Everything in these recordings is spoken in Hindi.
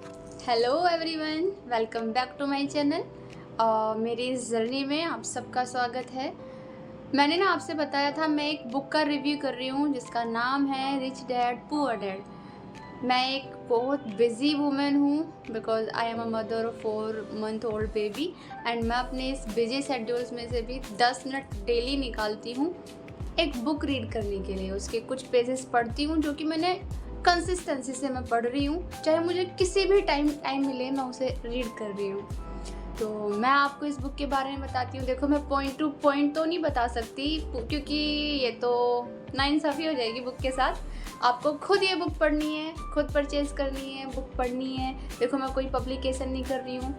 Hello everyone, welcome back to my channel. मेरी इस जर्नी में आप सबका स्वागत है। मैंने ना आपसे बताया था मैं एक बुक का रिव्यू कर रही हूँ जिसका नाम है रिच डैड पुअर डैड। मैं एक बहुत बिजी वूमेन हूँ because I am a mother of 4 month old baby and मैं अपने इस बिजी शेड्यूल्स में से भी 10 मिनट डेली निकालती हूँ एक बुक रीड करने के लिए। उसके कुछ पेजेस पढ़ती हूँ जो कि मैंने कंसिस्टेंसी से मैं पढ़ रही हूँ, चाहे मुझे किसी भी टाइम मिले मैं उसे रीड कर रही हूँ। तो मैं आपको इस बुक के बारे में बताती हूँ। देखो, मैं पॉइंट टू पॉइंट तो नहीं बता सकती क्योंकि ये तो नाइंसाफ़ी हो जाएगी बुक के साथ। आपको खुद ये बुक पढ़नी है, खुद परचेज़ करनी है, बुक पढ़नी है। देखो, मैं कोई पब्लिकेशन नहीं कर रही हूँ,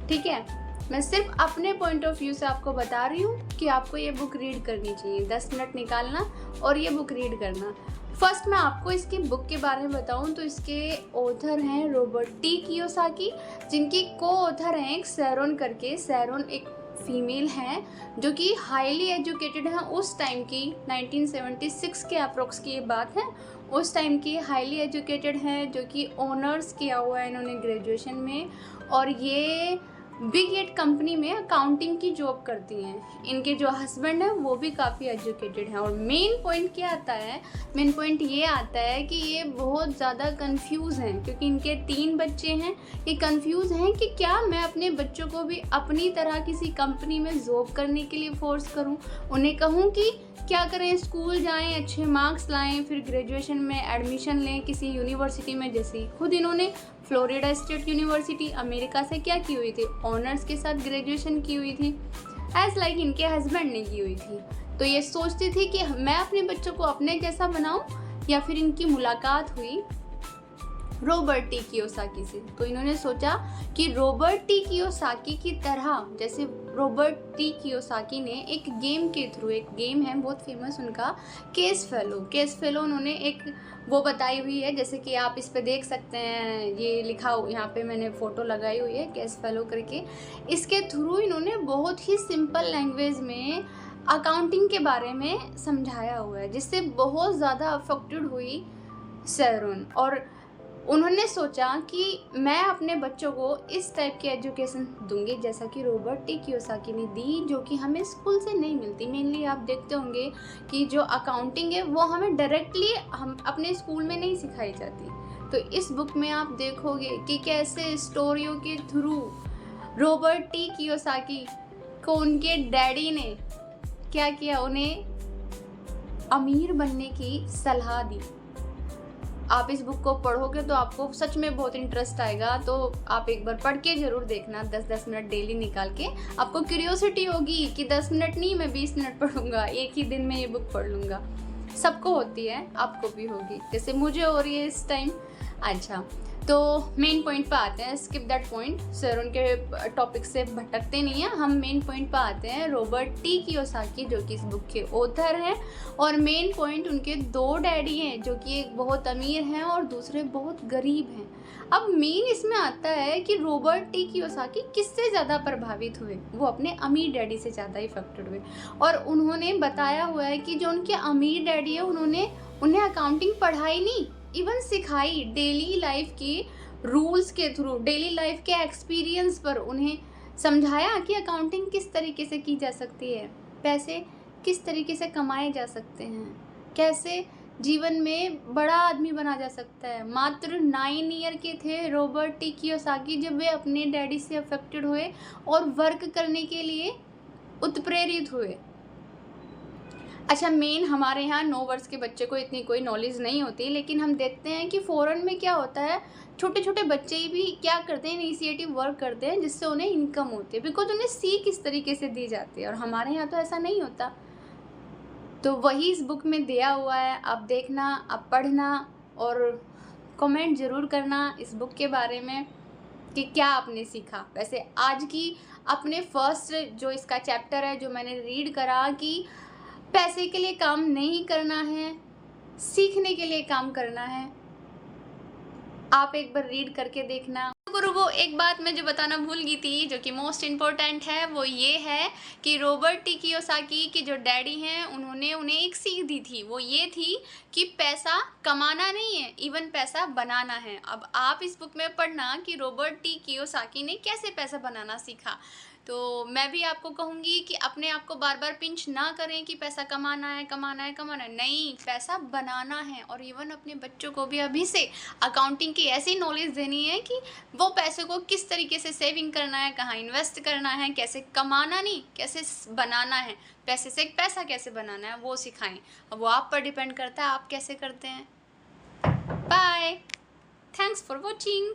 ठीक है। मैं सिर्फ अपने पॉइंट ऑफ व्यू से आपको बता रही हूँ कि आपको ये बुक रीड करनी चाहिए। 10 मिनट निकालना और ये बुक रीड करना। फर्स्ट मैं आपको इसकी बुक के बारे में बताऊँ तो इसके ऑथर हैं रॉबर्ट टी कियोसाकी, जिनकी को ऑथर हैं एक सैरोन करके। सैरोन एक फीमेल हैं जो कि हाईली एजुकेटेड हैं उस टाइम की। 1976 के अप्रोक्स की ये बात है। उस टाइम की हाईली एजुकेटेड हैं जो कि ऑनर्स किया हुआ है इन्होंने ग्रेजुएशन में, और ये बिग एट कंपनी में अकाउंटिंग की जॉब करती हैं। इनके जो हस्बैंड हैं वो भी काफ़ी एजुकेटेड हैं। और मेन पॉइंट क्या आता है, मेन पॉइंट ये आता है कि ये बहुत ज़्यादा कंफ्यूज हैं क्योंकि इनके 3 बच्चे हैं। ये कंफ्यूज हैं कि क्या मैं अपने बच्चों को भी अपनी तरह किसी कंपनी में जॉब करने के लिए फोर्स करूं, उन्हें कहूं कि क्या करें, स्कूल जाएं, अच्छे मार्क्स लाएं, फिर ग्रेजुएशन में एडमिशन लें किसी यूनिवर्सिटी में। जैसे खुद इन्होंने फ्लोरिडा स्टेट यूनिवर्सिटी अमेरिका से क्या की हुई थी, ऑनर्स के साथ ग्रेजुएशन की हुई थी, एज लाइक इनके हस्बैंड ने की हुई थी। तो ये सोचती थी कि मैं अपने बच्चों को अपने जैसा बनाऊं। या फिर इनकी मुलाकात हुई रॉबर्ट टी कियोसाकी से, तो इन्होंने सोचा कि रॉबर्ट टी कियोसाकी की तरह, जैसे रॉबर्ट टी कियोसाकी ने एक गेम के थ्रू, एक गेम है बहुत फेमस उनका, केस फेलो उन्होंने एक वो बताई हुई है। जैसे कि आप इस पे देख सकते हैं, ये लिखा हो यहाँ पे, मैंने फ़ोटो लगाई हुई है केस फेलो करके। इसके थ्रू इन्होंने बहुत ही सिंपल लैंग्वेज में अकाउंटिंग के बारे में समझाया हुआ है, जिससे बहुत ज़्यादा अफेक्टेड हुई सैरोन। और उन्होंने सोचा कि मैं अपने बच्चों को इस टाइप की एजुकेशन दूंगी जैसा कि रॉबर्ट टी कियोसाकी ने दी, जो कि हमें स्कूल से नहीं मिलती। मेनली आप देखते होंगे कि जो अकाउंटिंग है वो हमें डायरेक्टली हम अपने स्कूल में नहीं सिखाई जाती। तो इस बुक में आप देखोगे कि कैसे स्टोरियों के थ्रू रॉबर्ट टी कियोसाकी को उनके डैडी ने क्या किया, उन्हें अमीर बनने की सलाह दी। आप इस बुक को पढ़ोगे तो आपको सच में बहुत इंटरेस्ट आएगा। तो आप एक बार पढ़ के ज़रूर देखना, 10-10 मिनट डेली निकाल के। आपको क्यूरियोसिटी होगी कि 10 मिनट नहीं, मैं 20 मिनट पढ़ूंगा, एक ही दिन में ये बुक पढ़ लूँगा। सबको होती है, आपको भी होगी, जैसे मुझे हो रही है इस टाइम। अच्छा, तो मेन पॉइंट पे आते हैं, स्किप दैट पॉइंट, सर उनके टॉपिक से भटकते नहीं हैं, हम मेन पॉइंट पे आते हैं। रॉबर्ट टी कियोसाकी जो कि इस बुक के ऑथर हैं, और मेन पॉइंट उनके 2 डैडी हैं जो कि एक बहुत अमीर हैं और दूसरे बहुत गरीब हैं। अब मेन इसमें आता है कि रॉबर्ट टी कियोसाकी किससे ज़्यादा प्रभावित हुए, वो अपने अमीर डैडी से ज़्यादा इफेक्टेड हुए। और उन्होंने बताया हुआ है कि जो उनके अमीर डैडी है उन्होंने उन्हें अकाउंटिंग पढ़ाई नहीं, इवन सिखाई। डेली लाइफ के रूल्स के थ्रू, डेली लाइफ के एक्सपीरियंस पर उन्हें समझाया कि अकाउंटिंग किस तरीके से की जा सकती है, पैसे किस तरीके से कमाए जा सकते हैं, कैसे जीवन में बड़ा आदमी बना जा सकता है। मात्र 9 ईयर के थे रॉबर्ट टी कियोसाकी जब वे अपने डैडी से अफेक्टेड हुए और वर्क करने के लिए उत्प्रेरित हुए। अच्छा, मेन हमारे यहाँ 9 वर्ष के बच्चे को इतनी कोई नॉलेज नहीं होती, लेकिन हम देखते हैं कि फ़ॉरेन में क्या होता है, छोटे छोटे बच्चे भी क्या करते हैं, इनिशिएटिव वर्क करते हैं जिससे उन्हें इनकम होती है, बिकॉज उन्हें सीख इस तरीके से दी जाती है। और हमारे यहाँ तो ऐसा नहीं होता। तो वही इस बुक में दिया हुआ है, आप देखना, आप पढ़ना और कमेंट ज़रूर करना इस बुक के बारे में कि क्या आपने सीखा। वैसे आज की अपने फर्स्ट जो इसका चैप्टर है जो मैंने रीड करा कि पैसे के लिए काम नहीं करना है, सीखने के लिए काम करना है। आप एक बार रीड करके देखना। गुरु वो एक बात मैं जो बताना भूल गई थी, जो कि मोस्ट इम्पोर्टेंट है, वो ये है कि रॉबर्ट टी कियोसाकी के जो डैडी हैं उन्होंने उन्हें एक सीख दी थी। वो ये थी कि पैसा कमाना नहीं है, इवन पैसा बनाना है। अब आप इस बुक में पढ़ना कि रॉबर्ट टी कियोसाकी ने कैसे पैसा बनाना सीखा। तो मैं भी आपको कहूँगी कि अपने आप को बार बार पिंच ना करें कि पैसा कमाना है कमाना है कमाना है, नहीं, पैसा बनाना है। और इवन अपने बच्चों को भी अभी से अकाउंटिंग की ऐसी नॉलेज देनी है कि वो पैसे को किस तरीके से सेविंग करना है, कहाँ इन्वेस्ट करना है, कैसे कमाना नहीं, कैसे बनाना है, पैसे से पैसा कैसे बनाना है वो सिखाएं। अब वो आप पर डिपेंड करता है आप कैसे करते हैं। Bye, thanks for watching.